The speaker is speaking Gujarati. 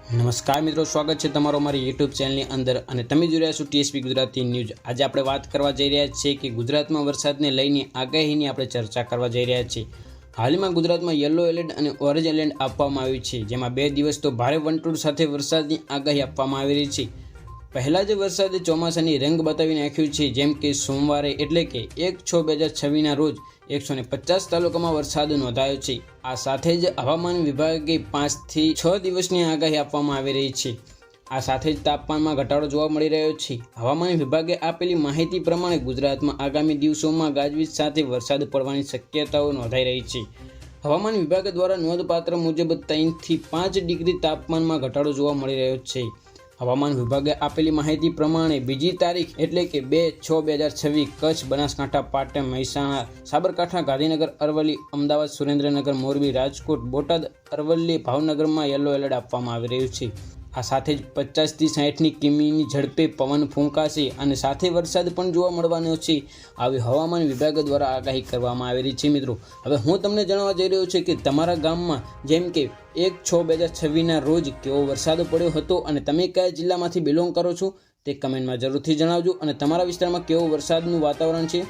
નમસ્કાર મિત્રો, સ્વાગત છે તમારો અમારી યુટ્યુબ ચેનલની અંદર અને તમે જોઈ રહ્યા છો ટીએસપી ગુજરાતી ન્યૂઝ। આજે આપણે વાત કરવા જઈ રહ્યા છીએ કે ગુજરાતમાં વરસાદને લઈને આગાહીની આપણે ચર્ચા કરવા જઈ રહ્યા છીએ। હાલમાં ગુજરાતમાં યલો એલર્ટ અને ઓરેન્જ એલર્ટ આપવામાં આવ્યું છે, જેમાં 2 દિવસ તો ભારે વંટોળ સાથે વરસાદની આગાહી આપવામાં આવી રહી છે। પહેલા જ વરસાદે ચોમાસાની રંગ બતાવી નાખ્યું છે, જેમ કે સોમવારે એટલે કે 1/6/2026ના રોજ 150 તાલુકામાં વરસાદ નોંધાયો છે। આ સાથે જ હવામાન વિભાગે 5 થી 6 દિવસની આગાહી આપવામાં આવી રહી છે। આ સાથે જ તાપમાનમાં ઘટાડો જોવા મળી રહ્યો છે। હવામાન વિભાગે આપેલી માહિતી પ્રમાણે ગુજરાતમાં આગામી દિવસોમાં ગાજવીજ સાથે વરસાદ પડવાની શક્યતાઓ નોંધાઈ રહી છે। હવામાન વિભાગ દ્વારા નોંધપાત્ર મુજબ 3 થી 5 ડિગ્રી તાપમાનમાં ઘટાડો જોવા મળી રહ્યો છે। હવામાન વિભાગે આપેલી માહિતી પ્રમાણે બીજી તારીખ એટલે કે 2/6/2026 કચ્છ, બનાસકાંઠા, પાટણ, મહેસાણા, સાબરકાંઠા, ગાંધીનગર, અરવલ્લી, અમદાવાદ, સુરેન્દ્રનગર, મોરબી, રાજકોટ, બોટાદ, અરવલ્લી, ભાવનગરમાં યલો એલર્ટ આપવામાં આવી રહ્યું છે। આ સાથે જ 50 થી 60 કિમીની ઝડપે પવન ફૂંકાશે અને સાથે વરસાદ પણ જોવા મળવાનો છે, આવી હવામાન વિભાગ દ્વારા આગાહી કરવામાં આવી રહી છે। મિત્રો, હવે હું તમને જણાવવા જઈ રહ્યો છું કે તમારા ગામમાં જેમ કે 1/6/2026ના રોજ કેવો વરસાદ પડ્યો હતો અને તમે કયા જિલ્લામાંથી બિલોંગ કરો છો તે કમેન્ટમાં જરૂરથી જણાવજો અને તમારા વિસ્તારમાં કેવો વરસાદનું વાતાવરણ છે